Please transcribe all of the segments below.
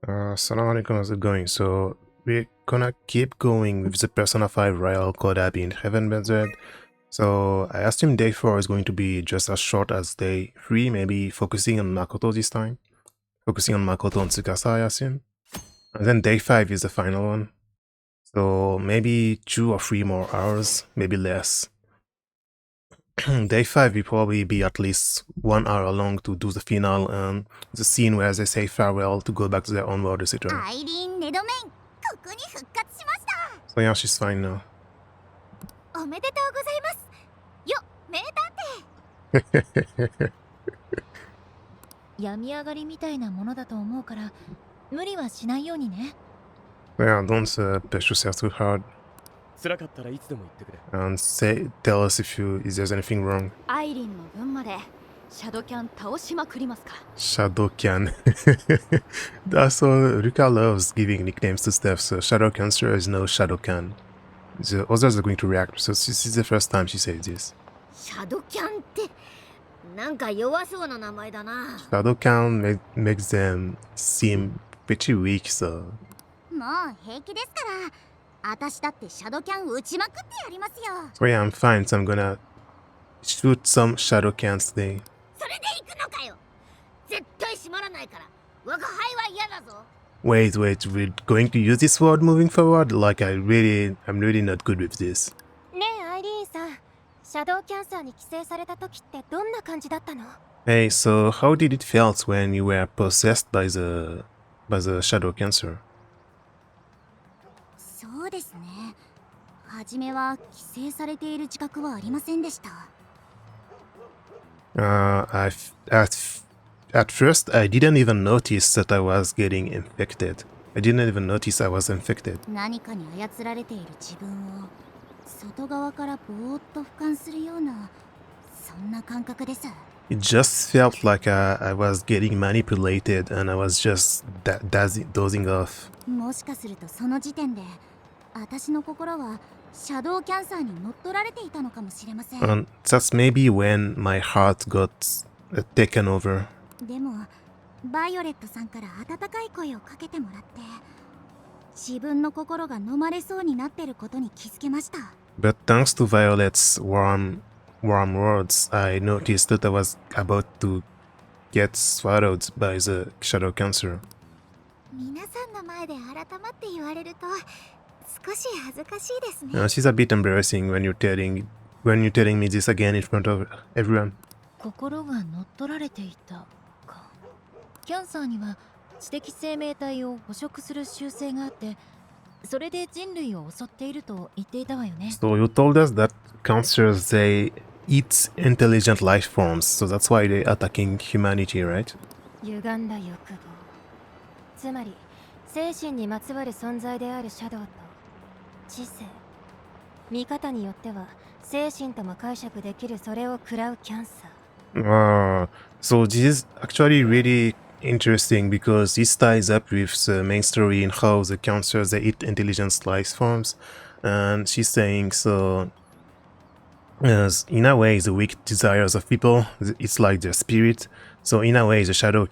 Assalamu alaikum, how's it going? So, we're gonna keep going with the Persona 5 Royal Collab in Heaven Benzed. So, I asked him day 4 is going to be just as short as day 3, maybe focusing on Makoto this time. Focusing on Makoto and Tsukasa, I assume. And then day 5 is the final one. So, maybe 2 or 3 more hours, maybe less. Day 5 will probably be at least 1 hour long to do the final and the scene where they say farewell to go back to their own world, etc. So yeah, she's fine now. おめでとうございますよ、名探偵。病み上がりみたいなものだと思うから無理はしないようにね。Yeah, don't push yourself too hard. 辛かったらいつでも言ってくれ。 And tell us if there's anything wrong. アイリンの分までシャドキャン倒しまくりますか。 Shadowcan. That's all. Ruka loves giving nicknames to stuff, so Shadow Cancer is no Shadowcan. The others are going to react, so this is the first time she says this. シャドキャンってなんか弱そうな名前だな。 Shadowcan makes them seem pretty weak, so... もう平気ですから。私だってシャドキャン撃ちまくってやりますよ。 So yeah, I'm fine, so I'm gonna shoot some Shadowcans today. それで行くのかよ。絶対閉まらないから。我が輩は嫌だぞ。 Wait, we're going to use this word moving forward? Like I'm really not good with this. ねえアイリーンさん、シャドウキャンサーに寄生された時ってどんな感じだったの？ Hey, so how did it feel when you were possessed by the shadow cancer? そうですね。初めは寄生されている自覚はありませんでした。At first, I didn't even notice that I was getting infected. I didn't even notice I was infected. 何かに操られている自分を外側からぼーっと俯瞰するようなそんな感覚です。 It just felt like I was getting manipulated and I was just dozing off. もしかするとその時点で私の心はシャドウキャンサーに乗っ取られていたのかもしれません。 And that's maybe when my heart got taken over. でもバイオレットさんから温かい声をかけてもらって自分の心が飲まれそうになってることに気づけました。 But thanks to Violet's warm words, I noticed that I was about to get swallowed by the shadow cancer. 皆さんの前で改まって言われると少し恥ずかしいですね。 She's a bit embarrassing when you're telling me this again in front of everyone. 心が乗っ取られていたか。キャンサーには知的生命体を捕食する習性があって、それで人類を襲っていると言っていたわよね。 So you told us that cancers, they eat intelligent life forms, so that's why they're attacking humanity, right? 歪んだ欲望、つまり精神にまつわる存在であるシャドウと知性、見方によっては精神とも解釈できるそれを食らうキャンサー。 So this is actually really interesting because this ties up with the main story in how the cancers, they eat intelligent life forms, and she's saying so. As in a way, the weak desires of people, it's like their spirit. So in a way, the shadows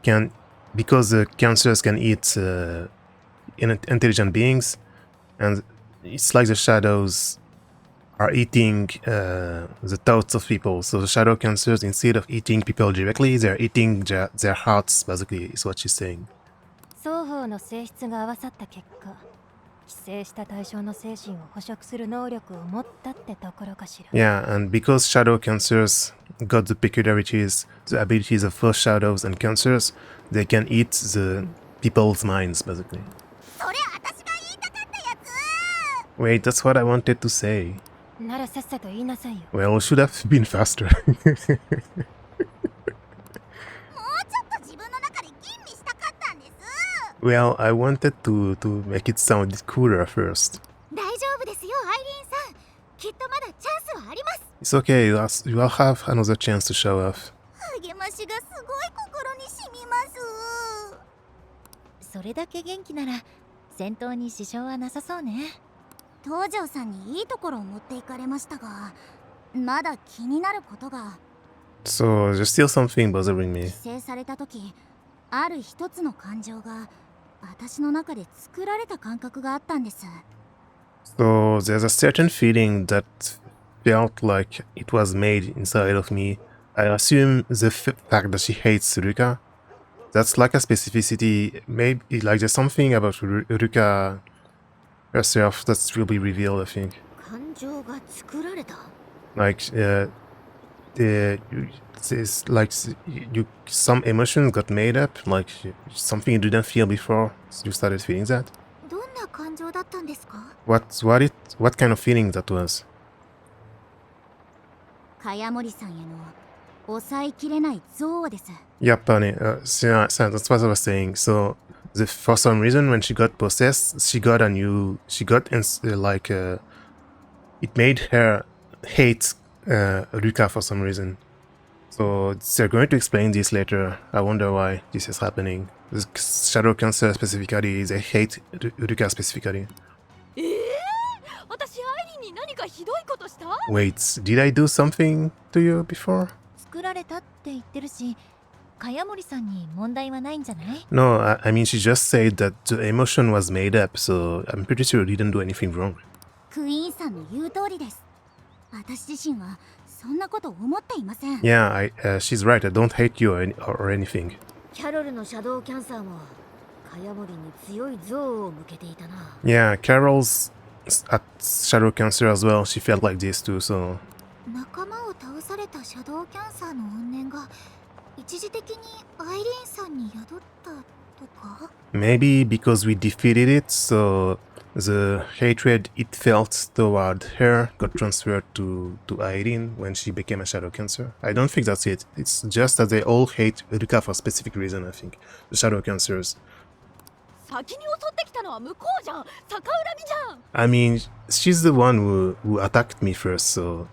can, because the cancers can eat intelligent beings, and it's like the shadows are eating the thoughts of people. So the shadow cancers, instead of eating people directly, they're eating their hearts, basically, is what she's saying. 双方の性質が合わさった結果、寄生した対象の精神を捕食する能力を持ったってところかしら。 Yeah, and because shadow cancers got the peculiarities, the abilities of both shadows and cancers, they can eat the people's minds, basically. それ私が言いたかったやつ。 Wait, that's what I wanted to say. ならさっさと言いなさいよ。 Well, we should have been faster. もうちょっと自分の中で吟味したかったんです。 Well, I wanted to make it sound cooler first. 大丈夫ですよアイリーンさん。きっとまだチャンスはあります。 It's okay, you'll have another chance to show off. 励ましがすごい心に染みます。それだけ元気なら戦闘に支障はなさそうね。東條さんにいいところを持っていかれましたが、まだ気になることが。So there's still something bothering 規 me. 制された時ある一つの感情が私の中で作られた感覚があったんです。 So there's a certain feeling that felt like it was made inside of me. I assume the fact that she hates Ruka, that's like a specificity. Maybe like there's something about Ruka herself that will be revealed, I think. 感情が作られた Like it's like some emotions got made up, like something you didn't feel before. You started feeling that. どんな感情だったんですか What kind of feeling that was? 茅森さんへの抑えきれない憎悪です。 Yep, honey. So that's what I was saying. So, for some reason, when she got possessed, it made her hate Ruka for some reason. So they're going to explain this later. I wonder why this is happening. The Shadow Cancer specifically, they hate Ruka specifically. 私アイリンに何かひどいことした？ Wait, did I do something to you before? 作られたって言ってるし、茅森さんに問題はないんじゃない？ No, I mean, she just said that the emotion was made up, so I'm pretty sure you didn't do anything wrong. クイーンさんの言う通りです。私自身はそんなこと思っていません。 Yeah, she's right. I don't hate you or anything. キャロルのシャドウキャンサーも茅森に強い憎悪を向けていたな。 Yeah, Carol's at Shadow Cancer as well. She felt like this too, so... 仲間を倒されたシャドウキャンサーの怨念が一時的にアイリーンさんに宿ったとか Maybe because we defeated it, so the hatred it felt toward her got transferred to Irene when she became a Shadow Cancer. I don't think that's it. It's just that they all hate Ruka for a specific reason, I think. The Shadow Cancers. 先に襲ってきたのは向こうじゃん。逆恨みじゃん。 I mean, she's the one who attacked me first, so...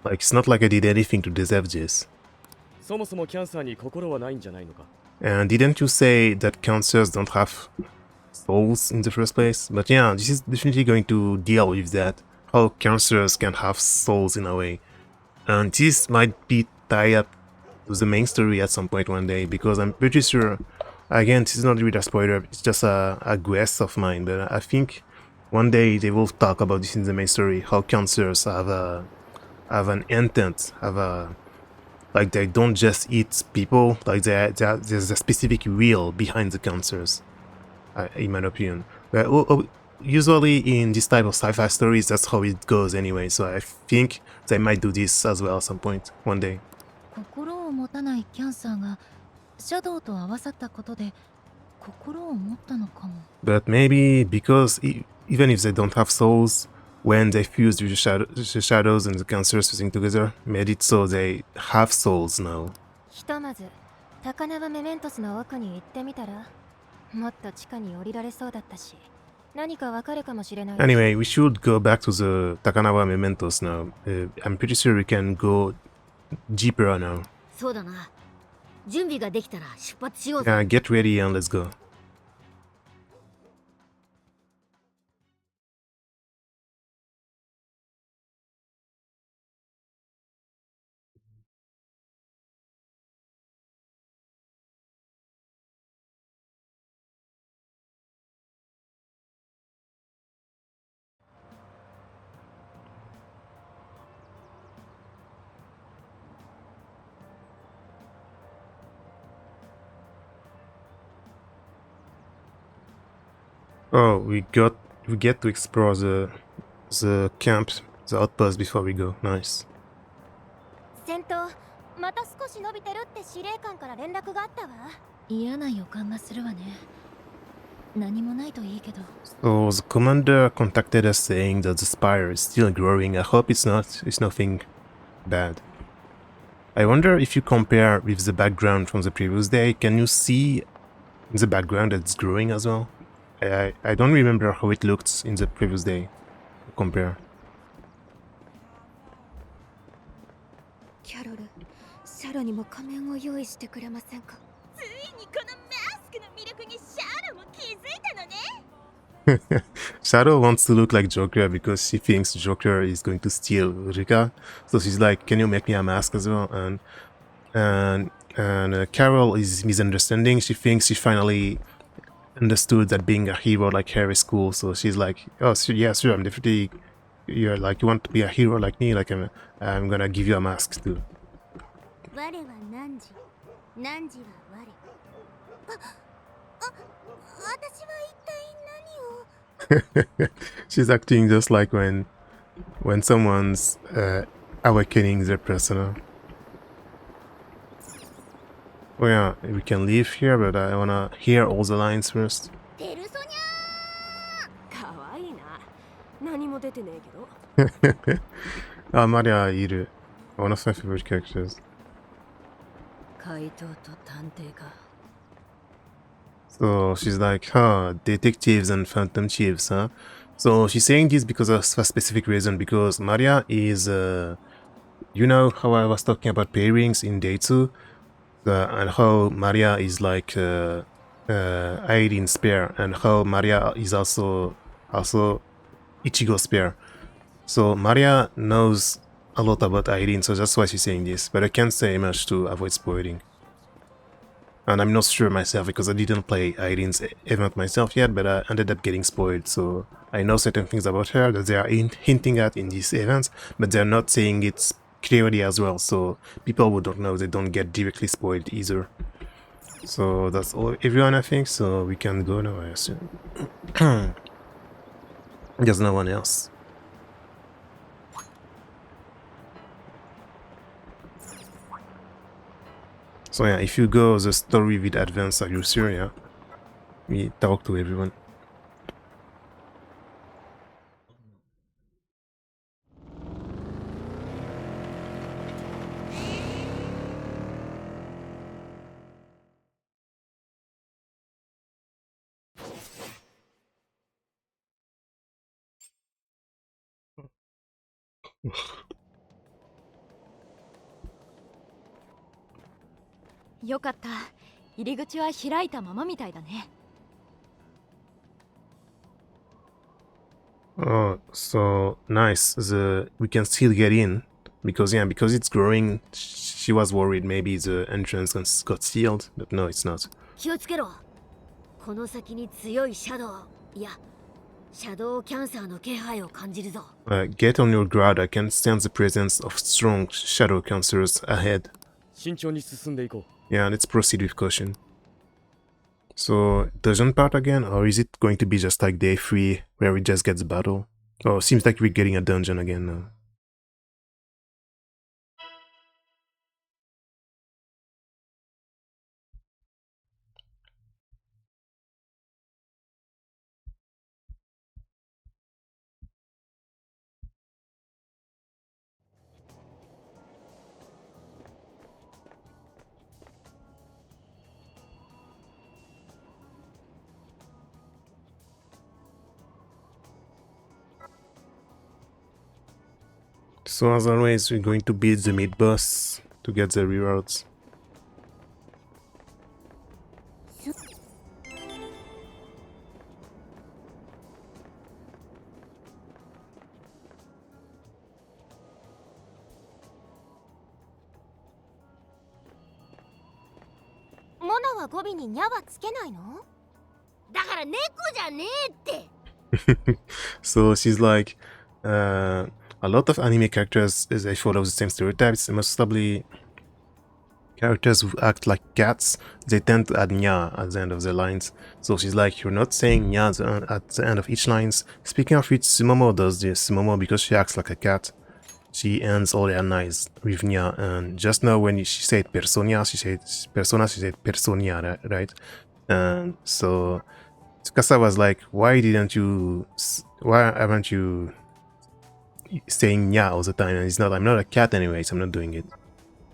Like, it's not like I did anything to deserve this. そもそもキャンサーに心はないんじゃないのか。 And didn't you say that cancers don't have souls in the first place? But yeah, this is definitely going to deal with that. How cancers can have souls in a way. And this might be tied up to the main story at some point one day, because I'm pretty sure, again, this is not really a spoiler, it's just a guess of mine, but I think one day they will talk about this in the main story, how cancers have an intent, like they don't just eat people, like there's a specific will behind the cancers, in my opinion. But usually in this type of sci-fi stories, that's how it goes anyway, so I think they might do this as well at some point, one day. 心を持たないキャンサーがシャドウと合わさったことで心を持ったのかも。 But maybe because even if they don't have souls, when they fused with the shadows and the cancers fusing together, made it so they have souls now. ひとまず高輪メメントスの奥に行ってみたら、もっと地下に降りられそうだったし、何かわかるかもしれない。 Anyway, we should go back to the Takanawa mementos now. I'm pretty sure we can go deeper now. そうだな。準備ができたら出発しようぜ。 Get ready and let's go. Oh, we get to explore the camp, the outpost before we go. Nice. 戦闘また少し伸びてるって司令官から連絡があったわ。嫌な予感がするわね。何もないといいけど。 So the commander contacted us saying that the spire is still growing. I hope it's nothing bad. I wonder if you compare with the background from the previous day, can you see in the background that it's growing as well? I don't remember how it looked in the previous day. Compare. キャロル、シャロにも仮面を用意してくれませんか。ついにこのマスクの魅力にシャロも気づいたのね。 Shadow wants to look like Joker because she thinks Joker is going to steal Rika. So she's like, can you make me a mask as well? And and Carol is misunderstanding. She thinks she finally understood that being a hero like her is cool, so she's like, oh yeah, sure, I'm definitely, you're like, you want to be a hero like me, like I'm gonna give you a mask too. 我は汝汝は我。私は一体何を。 She's acting just like when someone's awakening their persona. Oh yeah, we can leave here, but I wanna hear all the lines first. ペルソニかわいいな。何も出てねえけど。Ah, Maria Iru. One of my favorite characters. 怪盗と探偵か。 So she's like, huh, detectives and phantom chiefs, huh? So she's saying this because of a specific reason, because Maria is, you know how I was talking about pairings in Day 2? And how Maria is like Airin's pair, and how Maria is also Ichigo's pair. So Maria knows a lot about Airin, so that's why she's saying this, but I can't say much to avoid spoiling. And I'm not sure myself because I didn't play Airin's event myself yet, but I ended up getting spoiled, so I know certain things about her that they are hinting at in these events, but they're not saying it clearly as well, so people who don't know, they don't get directly spoiled either. So that's all, everyone, I think, so we can go now, I assume. There's no one else. So yeah, if you go the story with advance, are you sure? Yeah, we talk to everyone. .よかった。入り口は開いたままみたいだね。 Oh, so nice. We can still get in because it's growing. She was worried maybe the entrance got sealed, but no, it's not. 気をつけろ。この先に強いシャドウ、いや、シャドウキャンサーの気配を感じるぞ。Get on your guard. I can sense the presence of strong shadow cancers ahead. 慎重に進んでいこう。 Yeah, let's proceed with caution. So, dungeon part again, or is it going to be just like day 3, where we just get the battle? Oh, seems like we're getting a dungeon again now. So as always, we're going to beat the mid-boss to get the rewards.モナは語尾にニャはつけないの？だから猫じゃねえって。So she's like, a lot of anime characters, they follow the same stereotypes. Most probably characters who act like cats, they tend to add nya at the end of their lines. So she's like, you're not saying nya at the end of each lines. Speaking of which, Sumomo does this. Sumomo, because she acts like a cat, she ends all her lines with nya. And just now when she said persona, she said personia, right? And so Tsukasa was like, why aren't you saying nya all the time? And it's not, I'm not a cat anyways, I'm not doing it.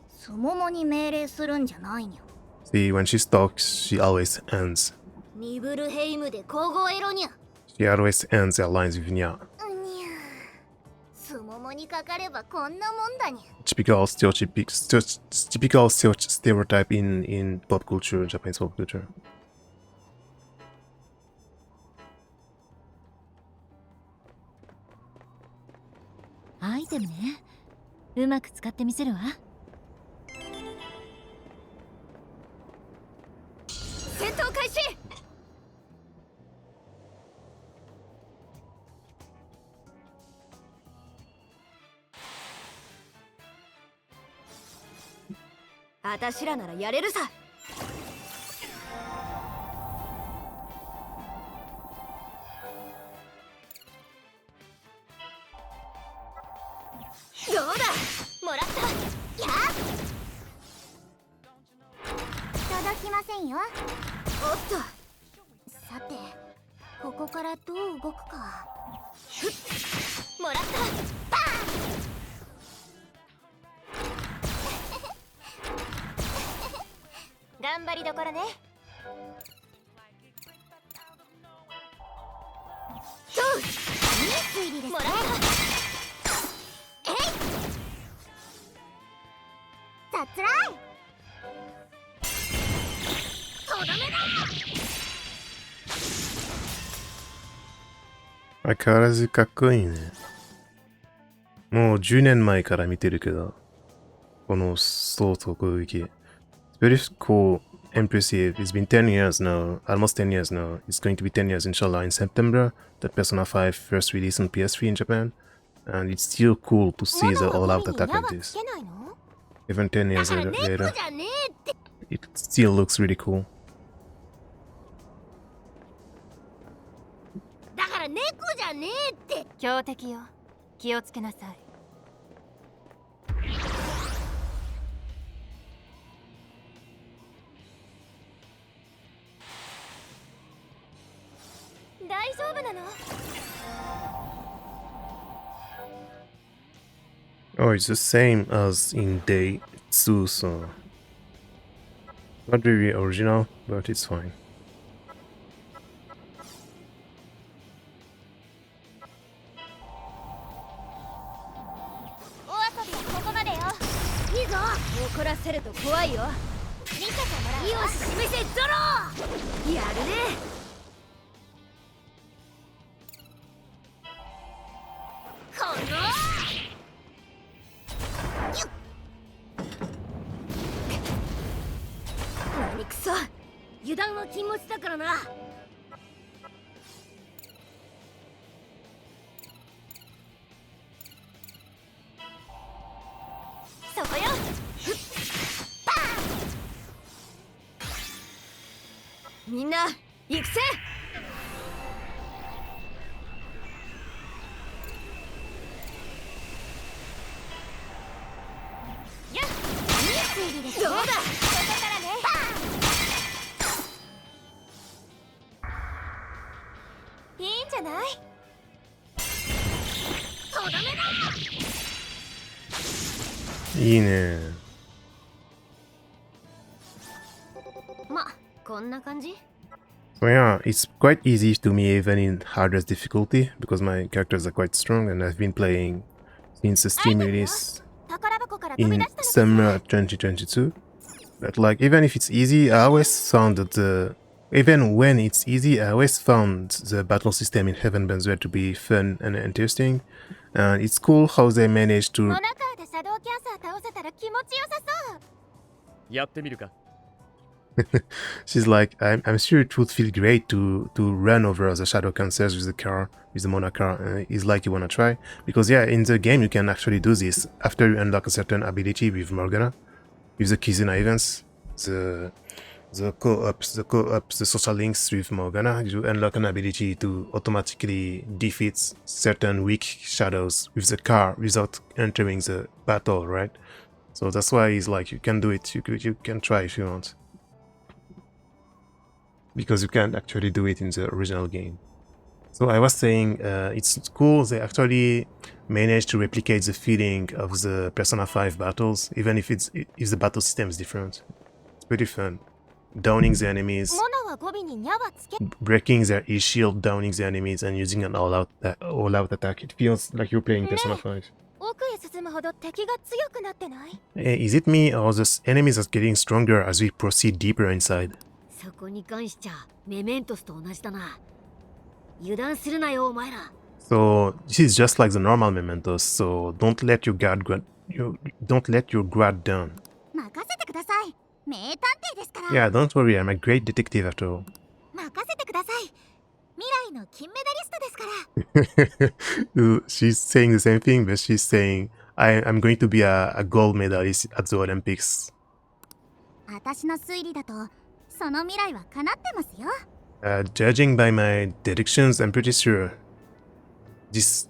すももに命令するんじゃないにゃ。 See, when she talks, she always ends. ニブルヘイムで皇后エロニャ。 She always ends her lines with nya. にゃ。すももにかかればこんなもんだにゃ。 Typical stereotype in pop culture, Japanese pop culture. アイテムね。うまく使ってみせるわ。始。あたしらならやれるさ。どうだ、もらった。やっ届きませんよ。おっと、さてここからどう動くか。もらった。頑張りどころね。そう、いい推理ですね。もらった。雑来。とどめだ。相変わらずかっこいいね。もう10年前から見てるけど、このソーと攻撃。It's very cool, impressive. It's been 10 years now, almost 10 years now. It's going to be 10 years inshallah in September. That Persona 5 first release on PS3 in Japan. And it's still cool to see the all-out attack like this. Even 10 years だから猫 later, じゃねえって。 it still looks really cool. だから猫じゃねえって。強敵よ、気をつけなさい。大丈夫なの？ Oh, it's the same as in Day 2, so not really original, but it's fine. お遊びはここまでよ。いいぞ、怒らせると怖いよ。見せてもらうわ。意を示せゾロ。やるね。この何くそ、油断は禁物だからな。そこよ。みんな行くぜ。やっ、いい推理ですね。どうだ、ここからね。いいんじゃない？とどめだ。いいね。ま、こんな感じ。 So yeah, it's quite easy to me even in hardest difficulty because my characters are quite strong and I've been playing since the Steam release 宝箱から飛び in 出したの。 summer 2022. But like even if it's easy, I always found that even when it's easy, I always found the battle system in Heaven Benzwer to be fun and interesting. And it's cool how they managed to モナカーでシャドウキャンサー倒せたら気持ちよさそう。やってみるか。 She's like, I'm sure it would feel great to run over the shadow cancers with the car, with the Mona car. It's like you wanna try because yeah, in the game you can actually do this after you unlock a certain ability with Morgana, with the Kizuna events, the co-ops, the social links with Morgana. You unlock an ability to automatically defeat certain weak shadows with the car without entering the battle, right? So that's why it's like you can do it. You can try if you want. Because you can't actually do it in the original game. So I was saying it's cool they actually managed to replicate the feeling of the Persona 5 battles, even if the battle system is different. It's pretty fun. Downing the enemies, モナは語尾にニャはつけ。 breaking their E-shield, downing the enemies, and using an all-out attack. It feels like you're playing Persona 5. 奥へ進むほど敵が強くなってない？ Is it me or the enemies are getting stronger as we proceed deeper inside? そこに関しちゃメメントスと同じだな。油断するなよお前ら。 So this is just like the normal mementos. So don't let your guard down. 任せてください。名探偵ですから。 Yeah, don't worry. I'm a great detective after all. 任せてください。未来の金メダリストですから。She's saying the same thing, but she's saying, I'm going to be a gold medalist at the Olympics. 私の推理だとその未来は叶ってますよ。Judging by my deductions, I'm pretty sure this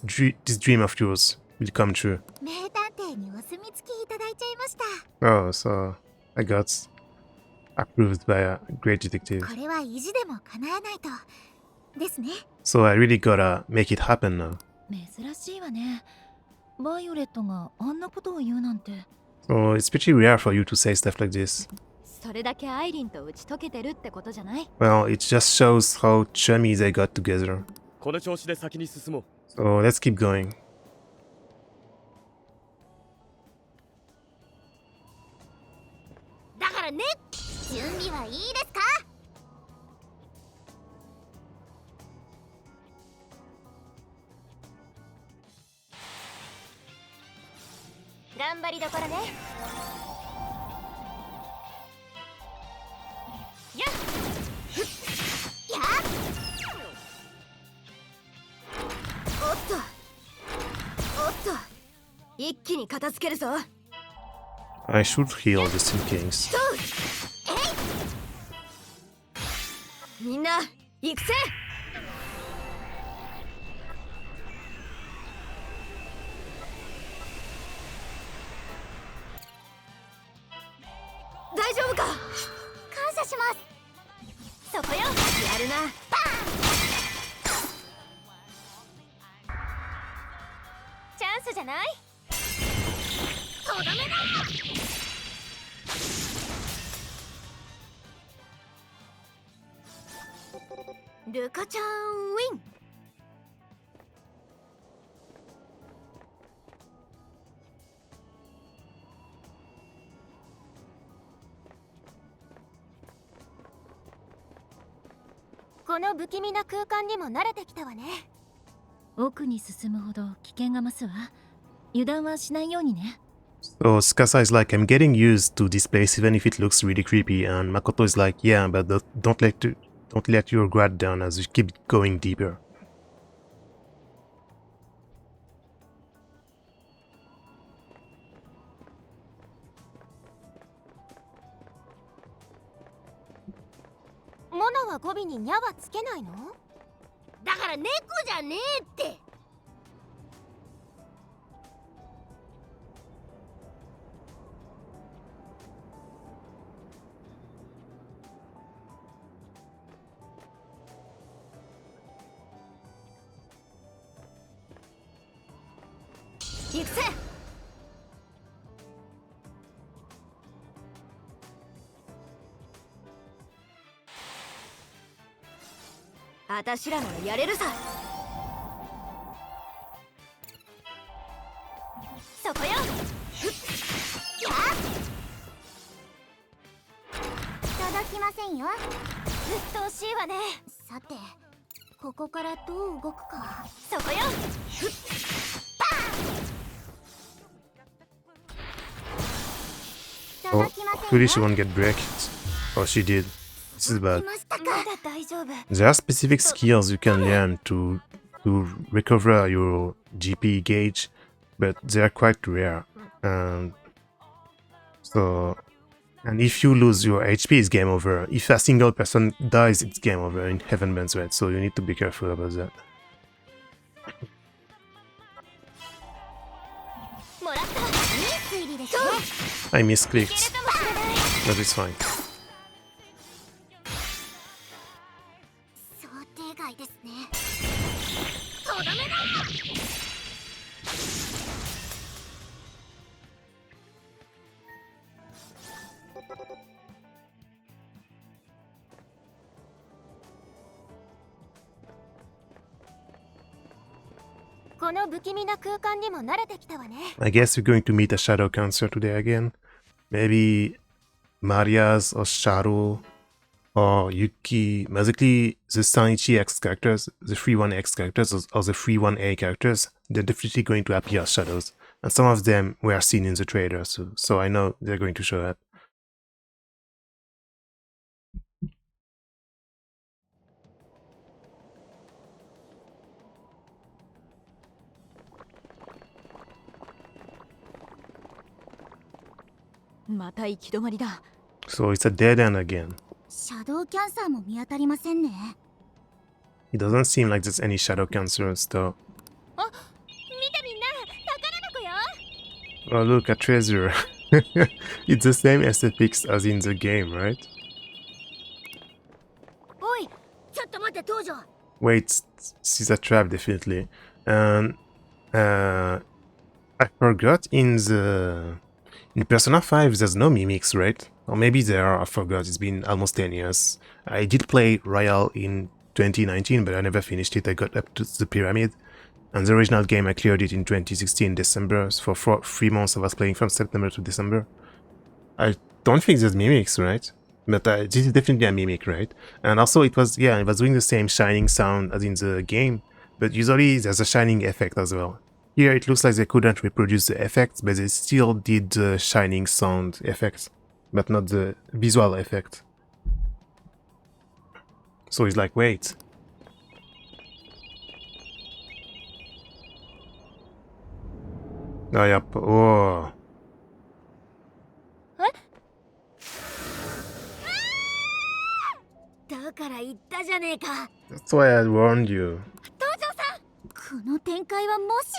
dream of yours will come true. 名探偵にお墨付きいただいちゃいました。Oh, so I got approved by a great detective. これは意地でも叶えないとですね。So I really gotta make it happen now. 珍しいわね。バイオレットがあんなことを言うなんて。So it's pretty rare for you to say stuff like this. それだけアイリンと打ち解けてるってことじゃない？ Well, it just shows how chummy they got together. この調子で先に進もう。 So let's keep going. だからね。準備はいいですか？頑張りどころね。やっやっおっとおっと、一気に片付けるぞ。 I should heal just in case. みんな行くぜ。大丈夫か。感謝します。そこよ。やるな。チャンスじゃない？とどめだ。ルカちゃんウィン。この不気味な空間にも慣れてきたわね。奥に進むほど危険が増すわ。油断はしないようにね。So Tsukasa is like, I'm getting used to this place even if it looks really creepy, and Makoto is like, yeah, but don't let your guard down as you keep going deeper. モナは語尾にニャはつけないの？だから猫じゃねえって。行くぜ。あたしらならやれるさ。そこよ。届きませんよ。鬱陶しいわね。さて、ここからどう動くか。そこよ。Oh, 届きません hopefully よ。 she won't get wrecked. Oh, she did. This is bad. 来ましたか。まだ大丈夫。 There are specific skills you can learn to recover your GP gauge, but they are quite rare. And if you lose your HP, it's game over. If a single person dies, it's game over in Heaven Bends Red. So you need to be careful about that. もらった。いい推理ですね。 I いけ misclicked, るかもしれない。 but it's fine. 想定外ですね。とどめだ。この不気味な空間にも慣れてきたわね。 I guess we're going to meet a shadow counselor today again. Maybe Maria's or Shadow or Yuki. Basically, the Sanichi X characters, the 3-1X characters, or the 3-1A characters, they're definitely going to appear as shadows. And some of them were seen in the trailer, so I know they're going to show up. また行き止まりだ。 So it's a dead end again. シャドウキャンサーも見当たりませんね。 It doesn't seem like there's any shadow cancers though. 見てみんな、宝箱よ。 Oh look, a treasure. It's the same aesthetics as in the game, right? おい、ちょっと待って、東條。 Wait, she's a trap definitely. And I forgot in Persona 5 there's no mimics, right? Or maybe there are, I forgot, it's been almost 10 years. I did play Royal in 2019, but I never finished it. I got up to the pyramid. And the original game I cleared it in 2016 December. So for 3 months I was playing from September to December. I don't think there's mimics, right? But this is definitely a mimic, right? And also it was doing the same shining sound as in the game, but usually there's a shining effect as well. Here it looks like they couldn't reproduce the effects, but they still did the shining sound effects, but not the visual effect. So it's like, wait. Oh, yep. Oh. だから言ったじゃねえか。 That's why I warned you. この展開はもし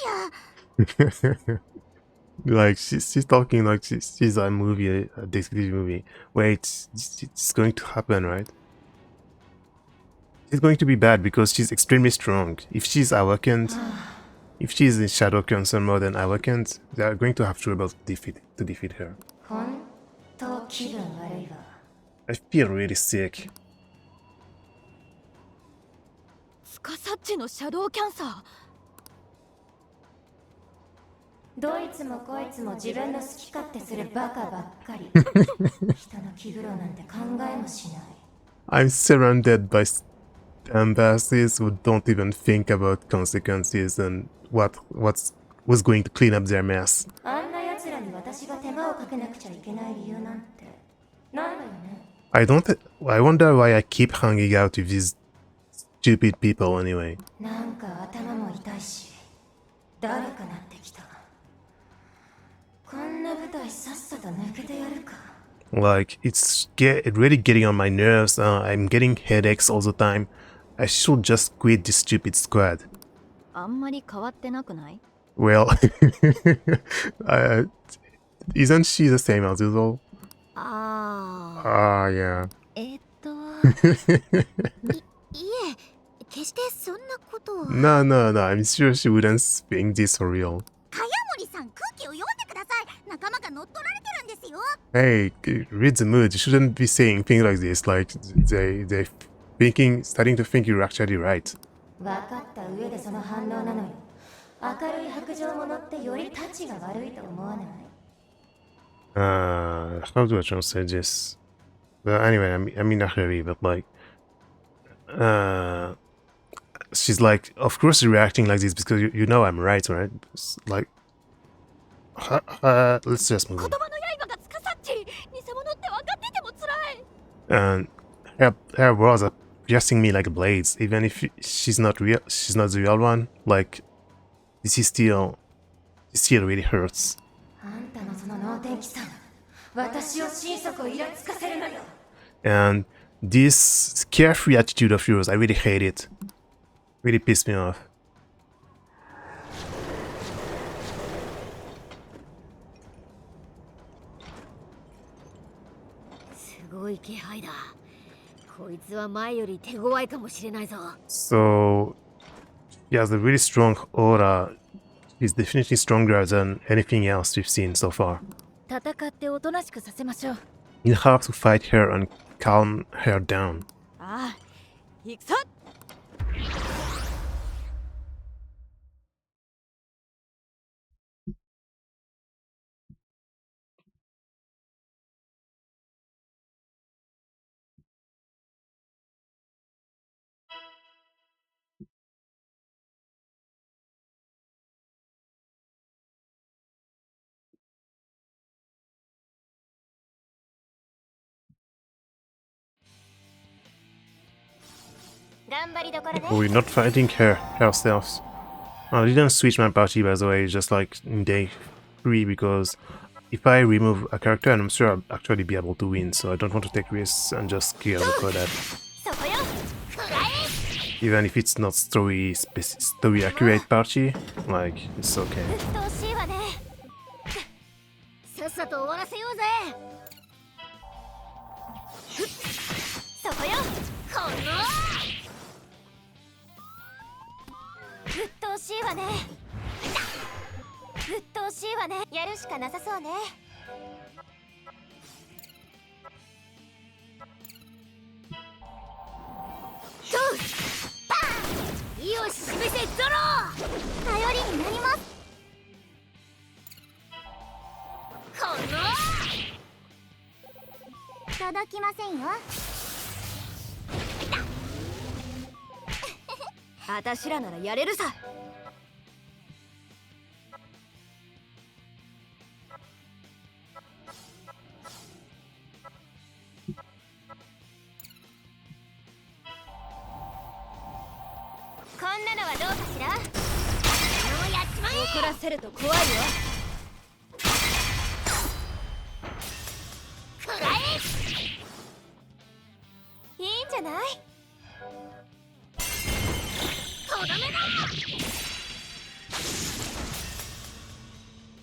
や。 Like she's talking like she's a movie, a detective movie. Wait, it's going to happen, right? It's going to be bad because she's extremely strong. If she's awakened, if she's in Shadow Cancer mode and awakened, they are going to have trouble to defeat her. 本当気分悪いわ。 I feel really sick. つかさっちのシャドウキャンサー。 どいつもこいつも自分の好き勝手するバカばっかり。人の気苦労なんて考えもしない。 I'm surrounded by ambassadors who don't even think about consequences and what's going to clean up their mess. あんな奴らに私が手間をかけなくちゃいけない理由なんてないわよね。 I wonder why I keep hanging out with these stupid people anyway. なんか頭も痛いし、誰かなってきた。こんな舞台さっさと抜けてやるか。 Like, it's really getting on my nerves. I'm getting headaches all the time. I should just quit this stupid squad. あんまり変わってなくない？ Well, isn't she the same as usual? あ Ah, yeah. いえ、決してそんなことを。 No, I'm sure she wouldn't think this for real. 茅森さん、空気を読んでください。仲間が乗っ取られてるんですよ。 Hey, read the mood. You shouldn't be saying things like this. Like, they starting to think you're actually right. 分かった上でその反応なのよ。明るい白状者ってよりタチが悪いと思わない？ How do I translate this? But anyway, I mean not really, but like, she's like, of course you're reacting like this because you know I'm right, right? It's like, let's just move on. 言葉の刃がつかさっち。偽物って分かってても辛い。 And her words are piercing me like blades, even if she's not the real one. Like, this still really hurts. あんたのその能天気さ、私を心底イラつかせるのよ。 And this carefree attitude of yours, I really hate it. Really pissed me off. すごい気配だ。こいつは前より手強いかもしれないぞ。 So, he has a really strong aura. He's definitely stronger than anything else we've seen so far. 戦っておとなしくさせましょう。 You have to fight her and calm her down. ああ、行くぞ。 頑張りどころね。 We're not fighting her ourselves. I didn't switch my party by the way, just like in day 3 because if I remove a character, I'm sure I'll actually be able to win, so I don't want to take risks and just kill the Collab. そこよくらえ Even if it's not story accurate party, like, it's okay. 鬱陶しいわねさっさと終わらせようぜふっそこよこの鬱陶しいわね鬱陶しいわね。やるしかなさそうね。トゥパー意を示せゾロ頼りになります。この届きませんよ。あたしらならやれるさこんなのはどうかしら。もうやっちまえ怒らせると怖いよくらえいいんじゃない。とどめ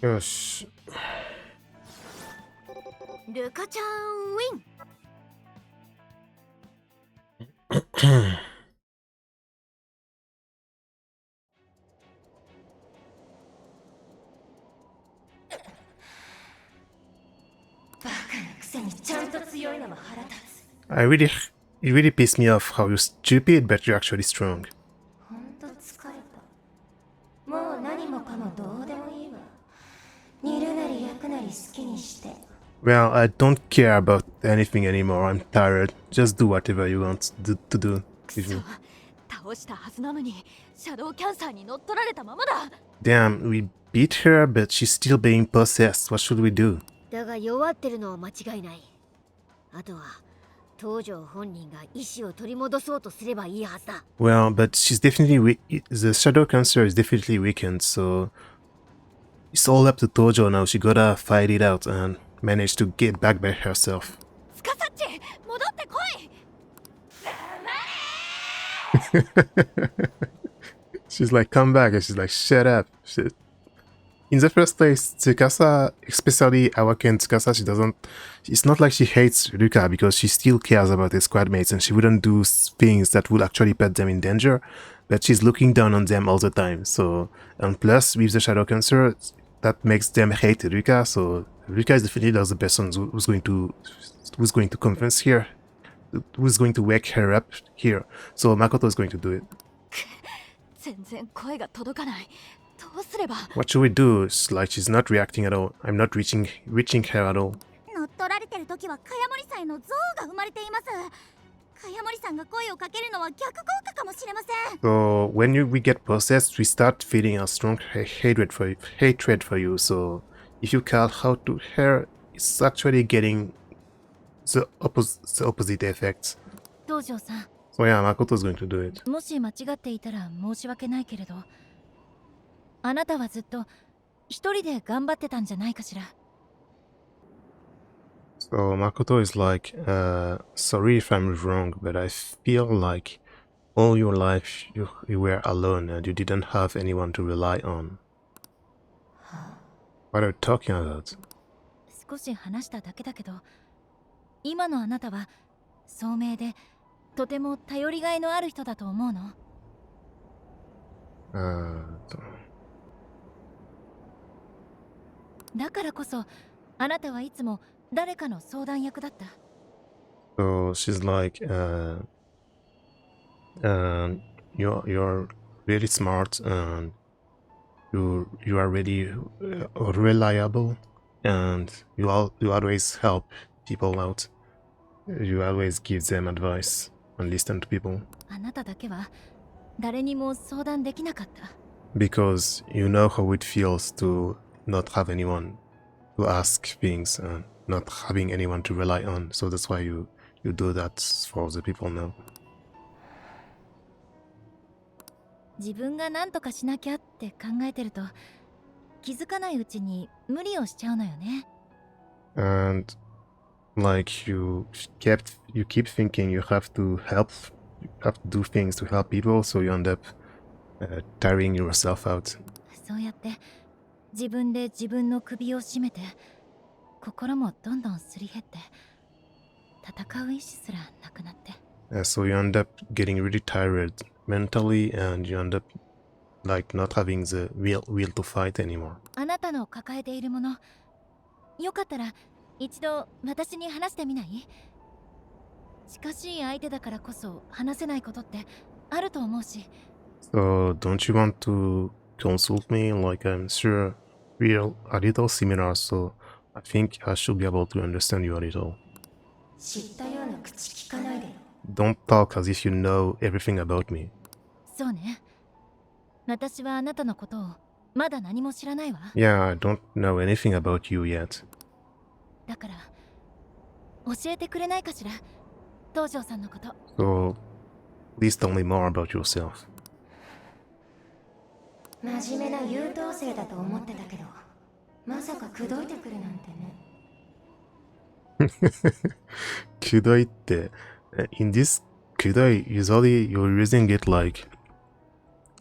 だよし。ルカちゃんウィンバカなくせにちゃんと強いのも腹立つ。It really pissed me off how you're stupid, but you're actually strong. ほんと疲れた。もう何もかもどうでもいいわ。煮るなり焼くなり好きにして。Well, I don't care about anything anymore. I'm tired. Just do whatever you want to do. 倒したはずなのにシャドウキャンサーに乗っ取られたままだ Damn, we beat her, but she's still being possessed. What should we do? だが弱ってるのは間違いないあとは東條本人が意志を取り戻そうとすればいいはずだ Well, but she's definitely the shadow cancer is definitely weakened, so it's all up to Tojo now. She gotta fight it out and manage to get back by herself. つかさっち戻ってこい She's like, come back, and she's like, shut up. In the first place, Tsukasa, especially Awakened Tsukasa, it's not like she hates Ruka because she still cares about her squad mates and she wouldn't do things that would actually put them in danger, but she's looking down on them all the time. So, and plus, with the Shadow Cancer, that makes them hate Ruka, so Ruka is definitely the person who's going to convince her, who's going to wake her up here. So Makoto is going to do it. 全然声が届かないどうすれば What should we do? It's like she's not reacting at all. I'm not reaching her at all. 乗っ取られてる時は茅森さんへの憎悪が生まれています。茅森さんが声をかけるのは逆効果かもしれません。So when we get possessed, we start feeling a strong hatred for you. So if you call out to her, it's actually getting the opposite effects. 道場さん、 So yeah, Makoto is going to do it. もし間違っていたら申し訳ないけれど、あなたはずっと一人で頑張ってたんじゃないかしら。 So Makoto is like, sorry if I'm wrong, but I feel like all your life you were alone and you didn't have anyone to rely on. What are you talking about? 少し話しただけだけど、今のあなたは聡明でとても頼りがいのある人だと思うの。だからこそあなたはいつも誰かの相談役だった。 So she's like, you're really smart and you are really reliable and you always help people out. You always give them advice and listen to people. あなただけは誰にも相談できなかった。 Because you know how it feels to not have anyone to ask things and not having anyone to rely on. So that's why you do that for the people now. 自分が何とかしなきゃって考えてると、気づかないうちに無理をしちゃうのよね。and like you keep thinking you have to do things to help people, so you end up tiring yourself out. そうやって自分で自分の首を絞めて心もどんどんすり減って戦う意志すらなくなって。So you end up getting really tired mentally, and you end up like not having the will to fight anymore. あなたの抱えているもの、よかったら一度私に話してみない？近しい相手だからこそ話せないことってあると思うし。So don't you want to consult me? Like, I'm sure we're a little similar, so I think I should be able to understand you a little. 知ったような口聞かないでよ。 Don't talk as if you know everything about me. そうね。私はあなたのことをまだ何も知らないわ。 Yeah, I don't know anything about you yet. だから教えてくれないかしら、東條さんのこと。 So please tell me more about yourself. 真面目な優等生だと思ってたけど、まさか口説いてくるなんてね。Kudaiって, in this kudai, usually you're using it like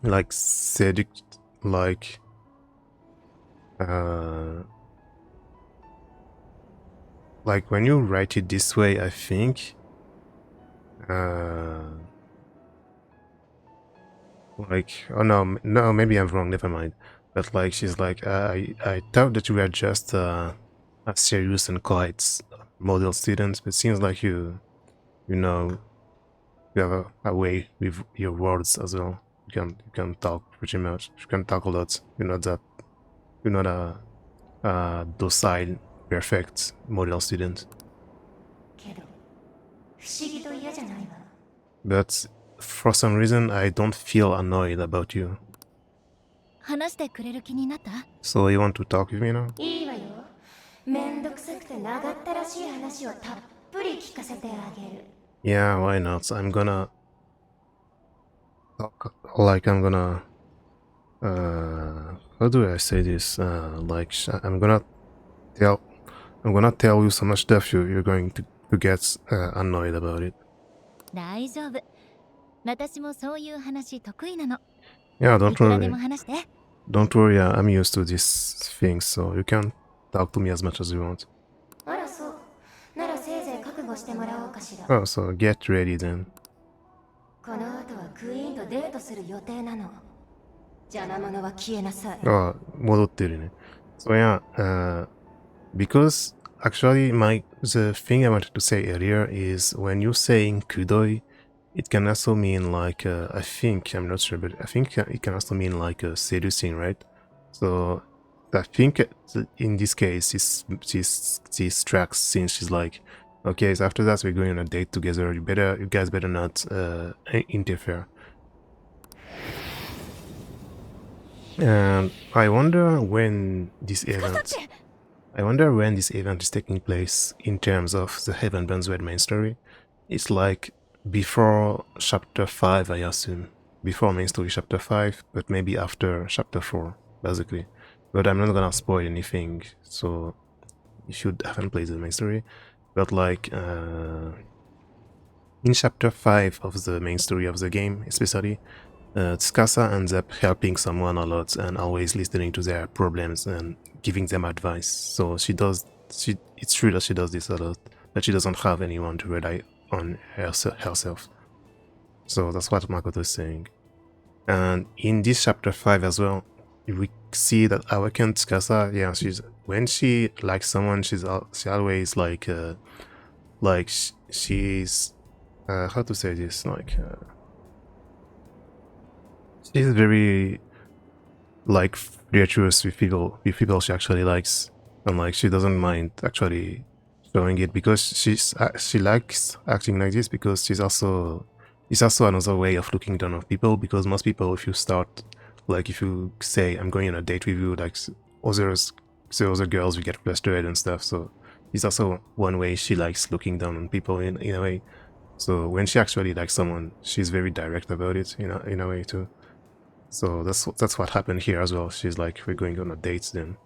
seduct, like when you write it this way, I think like, oh no, maybe I'm wrong, never mind. But like, she's like, I thought that you were just a serious and quiet model student, but it seems like you have a way with your words as well. You can talk pretty much. You can talk a lot. You're not a docile, perfect model student. けど、不思議と嫌じゃないわ。 But for some reason, I don't feel annoyed about you. 話してくれる気になった？ So you want to talk with me now? いいわよ。めんどくさくて長ったらしい話をたっぷり聞かせてあげる。 Yeah, why not? I'm gonna talk, like I'm gonna how do I say this? Like I'm gonna tell you so much stuff you're going to get annoyed about it. 大丈夫。私もそういう話得意なの。 Yeah, don't いくらでも worry. 話して。 Don't worry, I'm used to these things, so you can talk to me as much as you want. あらそう。ならせいぜい覚悟してもらおうかしら。 Oh, so get ready then. この後はクイーンとデートする予定なの。邪魔者は消えなさい。 Oh, 戻ってるね. So yeah, because actually the thing I wanted to say earlier is when you're saying kudoi, it can also mean like, I think, I'm not sure, but I think it can also mean like seducing, right? So I think in this case, this tracks, since she's like, okay, so after that we're going on a date together, you guys better not interfere. And I wonder when this event is taking place in terms of the Heaven Burns Red main story. It's like before chapter 5, I assume. Before main story chapter 5, but maybe after chapter 4, basically. But I'm not gonna spoil anything, so you should haven't played the main story. But like, in chapter 5 of the main story of the game, especially, Tsukasa ends up helping someone a lot and always listening to their problems and giving them advice. So it's true that she does this a lot, but she doesn't have anyone to rely on herself. So that's what Makoto is saying. And in this chapter 5 as well, we see that Awakened Tsukasa, yeah, when she likes someone, she always she's how to say this, she's very virtuous with people she actually likes, and she doesn't mind actually showing it, because she likes acting like this, because it's also another way of looking down on people, because most people, if you say I'm going on a date with you, other girls will get frustrated and stuff. So it's also one way she likes looking down on people in a way. So when she actually likes someone, she's very direct about it in a way too. So that's what happened here as well. She's like, we're going on a date then.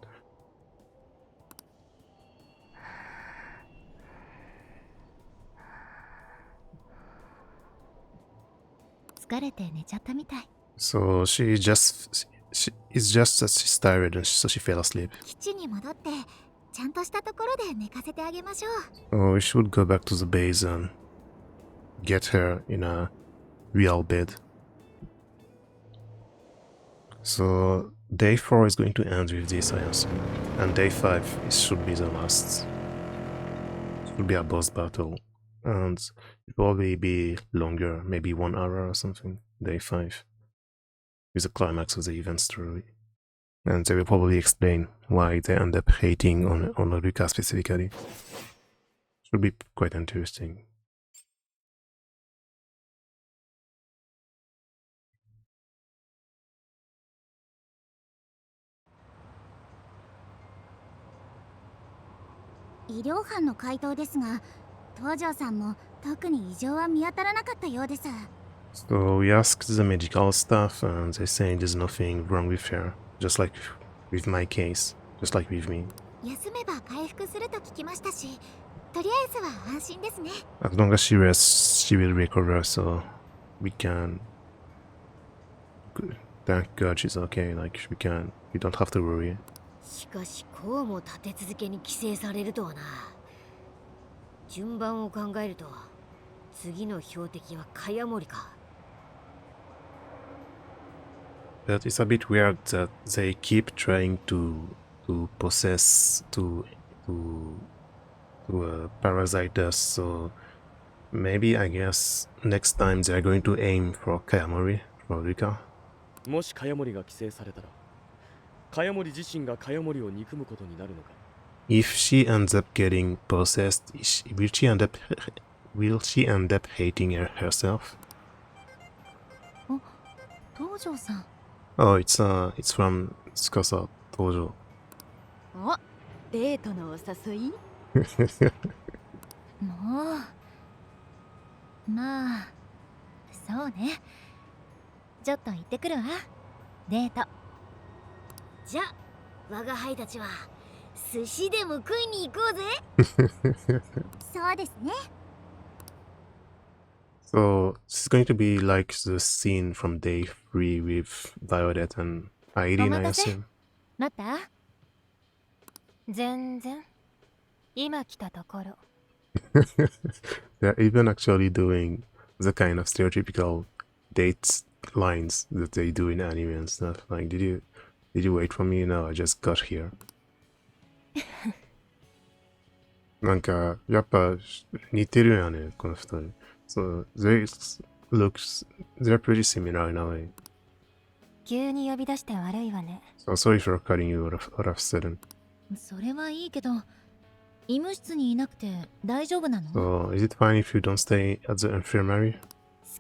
疲れて寝ちゃったみたい。 So it's just that she's tired and so she fell asleep. 基地に戻ってちゃんとしたところで寝かせてあげましょう。 Oh, we should go back to the base and get her in a real bed. So day 4 is going to end with this, I assume. And day 5 should be the last. It will be a boss battle. And it will probably be longer, maybe 1 hour or something. Day 5. With the climax of the event story. And they will probably explain why they end up hating on Ruka specifically. Should be quite interesting.医療班の回答ですが、東條さんも特に異常は見当たらなかったようです。 So we asked the medical staff and they say there's nothing wrong with her. Just like with my case. Just like with me. 休めば回復すると聞きましたし、とりあえずは安心ですね。 As long as she rests, she will recover, so we can... Thank God she's okay, like we don't have to worry. しかしこうも立て続けに規制されるとはな。順番を考えると次の標的は茅森か。 But it's a bit weird that they keep trying to possess, to parasite us, so maybe I guess next time they're going to aim for Kayamori, for Rika. もし茅森が規制されたら茅森自身が茅森を憎むことになるのか。 If she ends up getting possessed, will she end up hating herself? 東條さん。 Oh, it's from Tsukasa Tojo. お、デートのお誘い？もうまあそうね。ちょっと行ってくるわ。デート。じゃあ我が輩たちは寿司でも食いに行こうぜ。そうですね。 So this is going to be like the scene from day 3 with Violet and Irene, I assume. 待った？全然今来たところ。 They're even actually doing the kind of stereotypical date lines that they do in anime and stuff. Like, did you wait for me? No, I just got here. なんかやっぱ似てるよね、この二人。So they're pretty similar in a way. 急に呼び出して悪いわね。 So sorry for cutting you all of a sudden. それはいいけど、医務室にいなくて大丈夫なの？ So is it fine if you don't stay at the infirmary?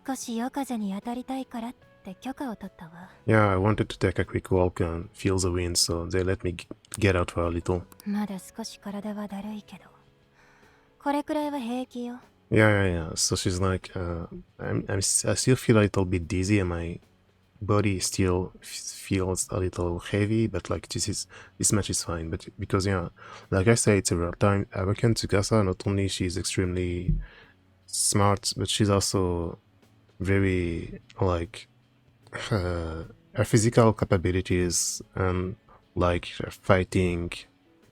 少し夜風に当たりたいからって許可を取ったわ。 Yeah, I wanted to take a quick walk and feel the wind, so they let me get out for a little. まだ少し体はだるいけど、これくらいは平気よ。 Yeah. So she's like, I still feel a little bit dizzy and my body still feels a little heavy, but like this match is fine. But because yeah, like I said several times, Awakened Tsukasa, not only she's extremely smart, but she's also very like her physical capabilities and like her fighting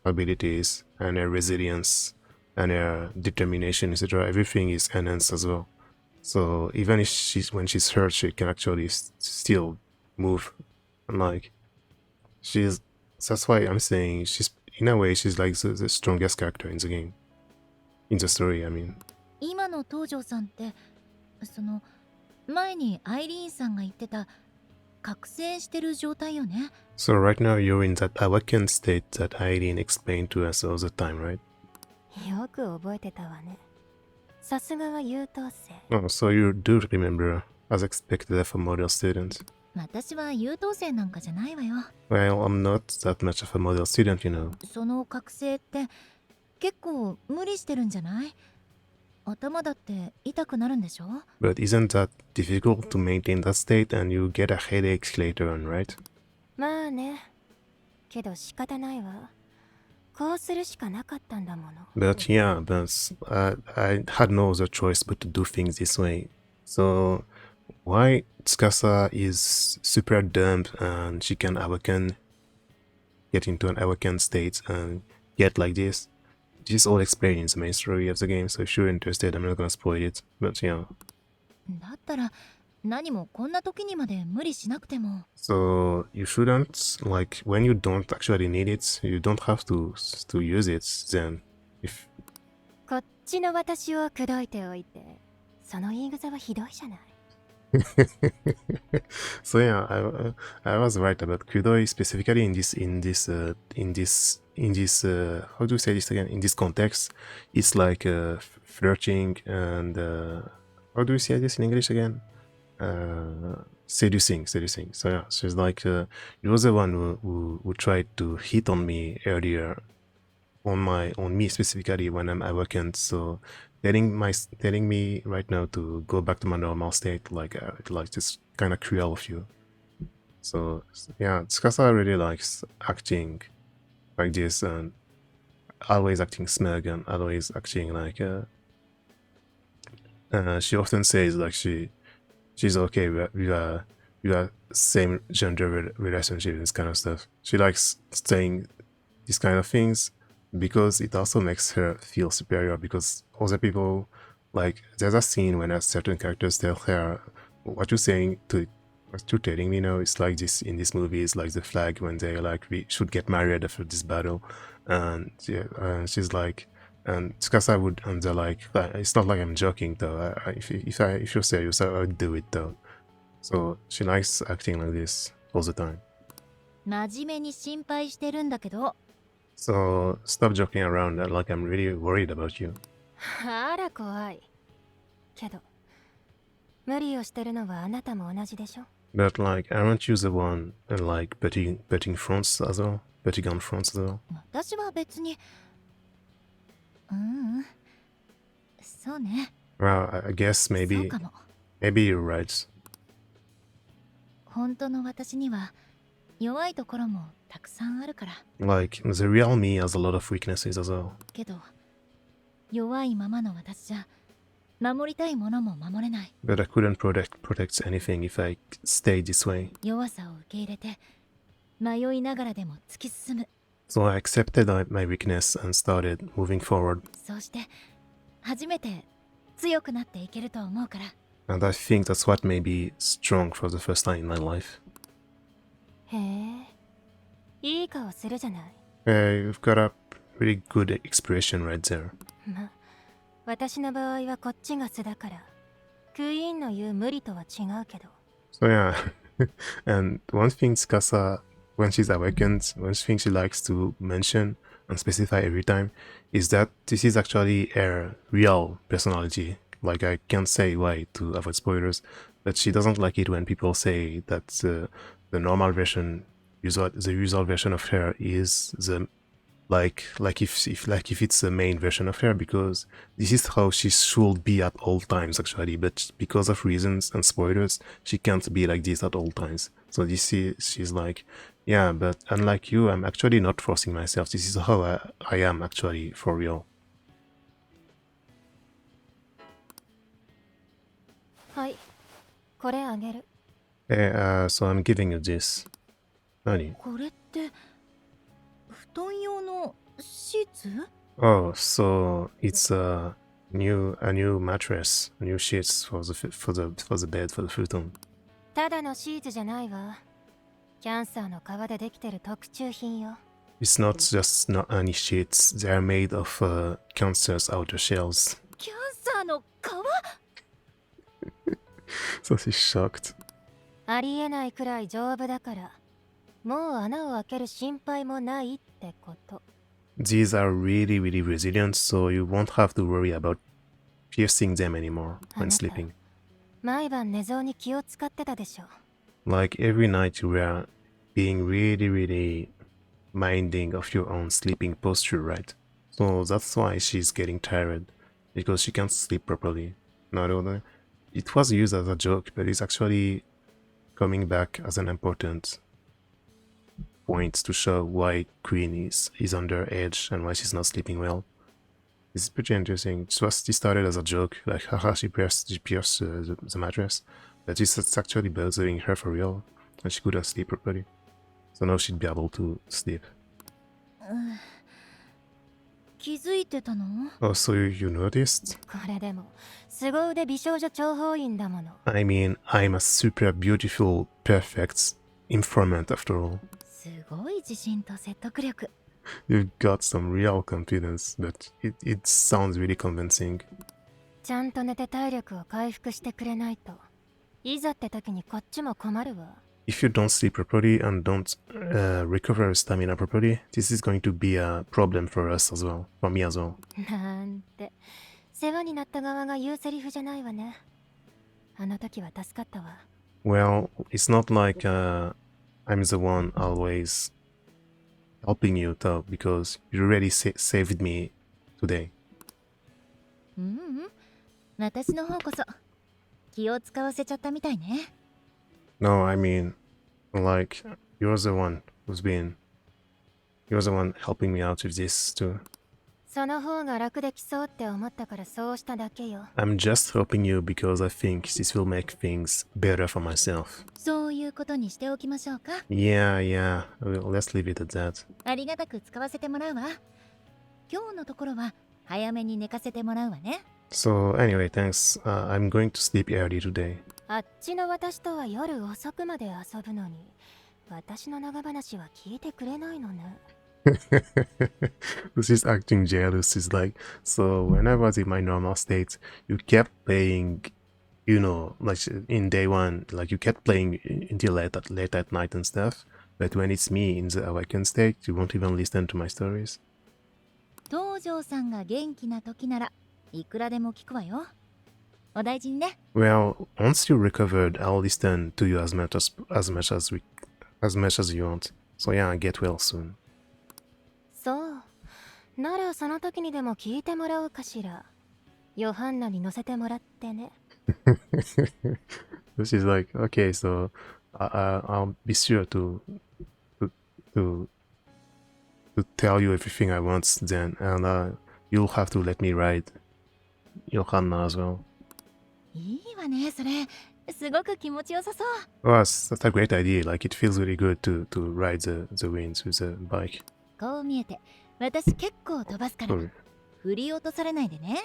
abilities and her resilience and her determination, etc. Everything is enhanced as well. So even if when she's hurt, she can actually still move. And like that's why I'm saying she's in a way she's like the strongest character in the game, in the story. I mean. 今の東條さんってその前にアイリーンさんが言ってた覚醒してる状態よね。 So right now you're in that awakened state that Irene explained to us all the time, right? よく覚えてたわね。さすがは優等生。 Oh, so you do remember, as expected of a model student. 私は優等生なんかじゃないわよ。 Well, I'm not that much of a model student, you know. その覚醒って結構無理してるんじゃない？頭だって痛くなるんでしょ？ But isn't that difficult to maintain that state and you get a headache later on, right? まあね。けど仕方ないわ。こうするしかなかったんだもの。 But yeah, I had no other choice but to do things this way. So why Tsukasa is super dumb and she can awaken, get into an awakened state and get like this. This is all explained in the main story of the game, so if you're interested, I'm not gonna spoil it, but yeah. だったら何もこんな時にまで無理しなくても。 So you shouldn't, like, when you don't actually need it, you don't have to use it then. If こっちの私を口説いておいて、その言い草はひどいじゃない。So yeah, I was right about Kudoi specifically in this how do you say this again? In this context, it's like flirting and how do you say this in English again? Seducing. So yeah, she's like you was the one who tried to hit on me earlier, on me specifically when I'm awakened. So telling me right now to go back to my normal state, like just kind of cruel of you. So yeah, Tsukasa really likes acting like this and always acting smug and always acting like she often says like she's okay with a same gender relationship and this kind of stuff. She likes saying these kind of things because it also makes her feel superior, because other people, like, there's a scene when a certain characters tell her, what you're telling me now is like this in this movie is like the flag when they like, we should get married after this battle, and yeah, she's like, and Tsukasa would, and they're like, it's not like I'm joking though, if you're serious, I would do it though. So she likes acting like this all the time. 真面目に心配してるんだけど。 So stop joking around like I'm really worried about you. あら怖い。けど、無理をしてるのはあなたも同じでしょ。 But like, aren't you the one like betting fronts as well? Betting on fronts as well? 私は別に。そうね。 Well, I guess そう maybe かも。 you're right. 本当の私には弱いところもたくさんあるから。 Like, the real me has a lot of weaknesses as well. けど、弱いままの私じゃ守りたいものも守れない。 But I couldn't protect anything if I stayed this way. 弱さを受け入れて迷いながらでも突き進む。 So I accepted my weakness and started moving forward. そうして初めて強くなっていけると思うから。 And I think that's what made me strong for the first time in my life. へえ、いい顔するじゃない。 You've got a pretty good expression right there. ま、私の場合はこっちが素だから、クイーンの言う無理とは違うけど。 So yeah, and one thing Tsukasa, when she's awakened, one thing she likes to mention and specify every time is that this is actually her real personality. Like, I can't say why to avoid spoilers, but she doesn't like it when people say that the normal version, the usual version of her is the like if it's the main version of her, because this is how she should be at all times actually, but because of reasons and spoilers, she can't be like this at all times. So she's like, yeah, but unlike you, I'm actually not forcing myself. This is how I am actually for real. はい、これあげる。So I'm giving you this. 何？これって布団用のシーツ？ Oh, so it's a new mattress, new sheets for the bed, for the futon. ただのシーツじゃないわ。キャンサーの皮でできてる特注品よ。 It's not just not any sheets. They are made of cancer's outer shells. キャンサーの皮？ So she's shocked. ありえないくらい丈夫だから、もう穴を開ける心配もないってこと。 These are really resilient, so you won't have to worry about piercing them anymore when sleeping. 毎晩寝相に気を使ってたでしょ。 Like every night you were being really minding of your own sleeping posture, right? So that's why she's getting tired, because she can't sleep properly. No, it was used as a joke, but it's actually coming back as an important point to show why Queen is under edge and why she's not sleeping well. It's pretty interesting. She started as a joke, like haha, she pierced the mattress, that it's actually bothering her for real, and she couldn't sleep properly. So now she'd be able to sleep. 気づいてたの？ Oh, so you noticed? これでも凄腕美少女諜報員だもの。 I mean, I'm a super beautiful, perfect informant after all. すごい自信と説得力。 You've got some real confidence, but it sounds really convincing. ちゃんと寝て体力を回復してくれないと、いざって時にこっちも困るわ。 If you don't sleep properly and don't recover stamina properly, this is going to be a problem for us as well, for me as well. なんて、世話になった側が言うセリフじゃないわね。あの時は助かったわ。 Well, it's not like I'm the one always helping you, though, because you already saved me today. 私の方こそ気を使わせちゃったみたいね。 No, I mean, like, you're the one helping me out with this too. その方が楽できそうって思ったからそうしただけよ。 I'm just helping you because I think this will make things better for myself. そういうことにしておきましょうか。 Yeah, let's leave it at that. ありがたく使わせてもらうわ。今日のところは早めに寝かせてもらうわね。 So anyway, thanks. I'm going to sleep early today. あっちの私とは夜遅くまで遊ぶのに、私の長話は聞いてくれないのね。This is acting jealous. It's like, so when I was in my normal state, you kept playing, you know, like in day one, like you kept playing until late at night and stuff. But when it's me in the awakened state, you won't even listen to my stories. 東條さんが元気な時ならいくらでも聞くわよ。お大事にね。 Well, once you recovered, I'll listen to you as much as you want. So yeah, get well soon. そう。ならその時にでも聞いてもらおうかしら。ヨハンナに乗せてもらってね。This is like, okay, so I'll be sure to tell you everything I want then, and you'll have to let me ride Johanna as well. いいわね、それ。すごく気持ちよさそう。 Oh, that's a great idea. Like, it feels really good to ride the winds with the bike. こう見えて、私結構飛ばすから。 Sorry. 振り落とされないでね。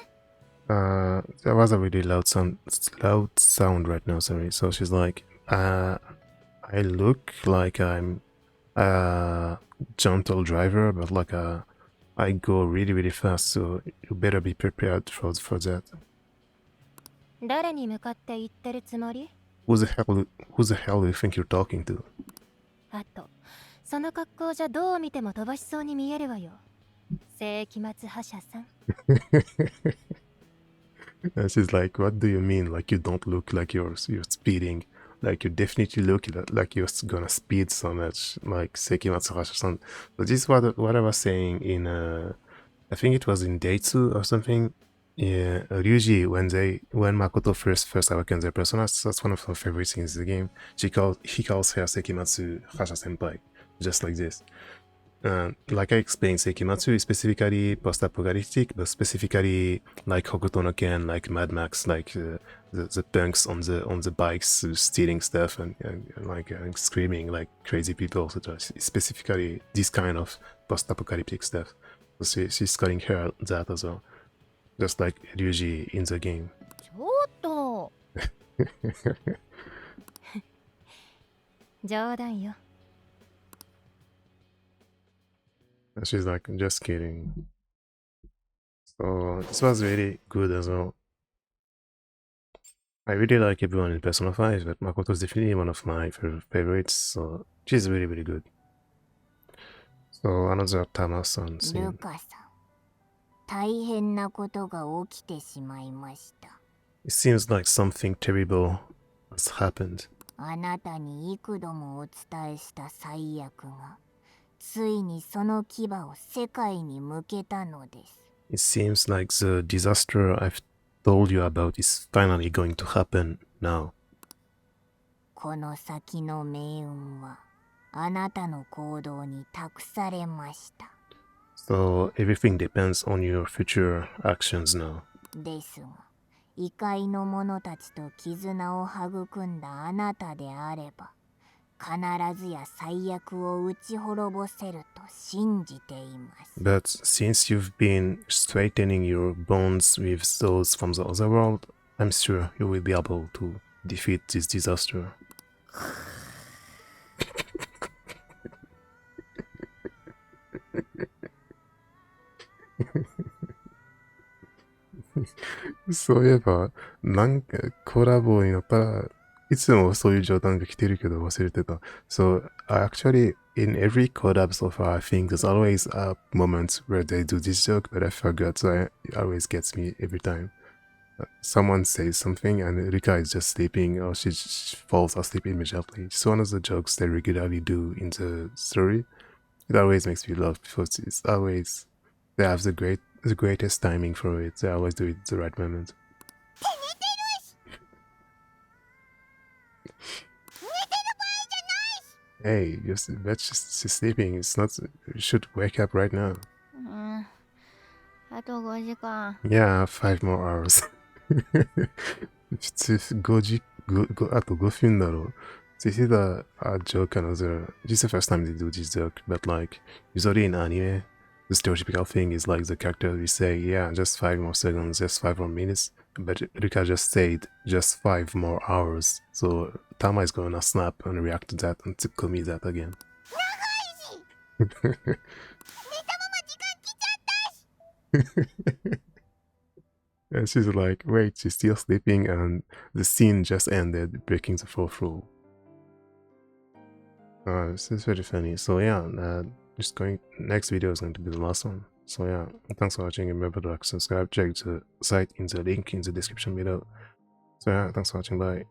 There was a really loud sound right now, sorry. So she's like, I look like I'm a gentle driver, but like I go really, really fast, so you better be prepared for that. 誰に向かって言ってるつもり？ Who the hell do you think you're talking to? あと、その格好じゃどう見ても飛ばしそうに見えるわよ。世紀末覇者さん。And she's like, what do you mean? Like, you don't look like you're speeding. Like, you definitely look like you're gonna speed so much. Like, Sekimatsu Hasha-san. So this is what I was saying in, I think it was in day 2 or something. Yeah, Ryuji, when Makoto first awakens their personas, that's one of my favorite things in the game. He calls her Sekimatsu Hasha Senpai, just like this. Like I explained, Sekimatsu is specifically post-apocalyptic, but specifically like Hokuto no Ken, like Mad Max, like the punks on the bikes stealing stuff and like screaming like crazy people, etc. Specifically this kind of post-apocalyptic stuff. So she's calling her that as well. Just like Ryuji in the game. ちょっと。冗談よ。And she's like, just kidding. So this was really good as well. I really like everyone in Persona 5, but Makoto is definitely one of my favorites, so she's really, really good. So another Tama-san ル scene. カさん、大変なことが起きてしまいました。 It seems like something terrible has happened. あなたに幾度もお伝えした最悪が、ついにその牙を世界に向けたのです。 It seems like the disaster I've told you about is finally going to happen now. この先の命運は、あなたの行動に託されました。 So everything depends on your future actions now. ですが、異界の者たちと絆を育んだあなたであれば、必ずや最悪を打ち滅ぼせると信じています。 But since you've been straightening your bonds with those from the other world, I'm sure you will be able to defeat this disaster. そういえば、なんかコラボになったら、いつもそういう冗談が来てるけど忘れてた。So, actually, in every collab so far, I think there's always a moment where they do this joke, but I forgot, so it always gets me every time. Someone says something and Rika is just sleeping, or she falls asleep immediately. It's one of the jokes they regularly do in the story. It always makes me laugh because it's always, they have the greatest timing for it. They always do it at the right moment. Hey, that's just sleeping. It's not. You should wake up right now. あと5時間。 Yeah, 5 more hours. 普通あと5分だろう。This is a joke another. This is the first time they do this joke, but like usually in anime, the stereotypical thing is like the character will say, yeah, just 5 more seconds, just 5 more minutes. But Rika just said just 5 more hours. So Tama is gonna snap and react to that and Tsukumi that again. And she's like, wait, she's still sleeping, and the scene just ended, breaking the fourth rule. This is very funny. So yeah, next video is going to be the last one. So yeah, thanks for watching. Remember to like, subscribe, check the site in the link in the description below. So yeah, thanks for watching, bye.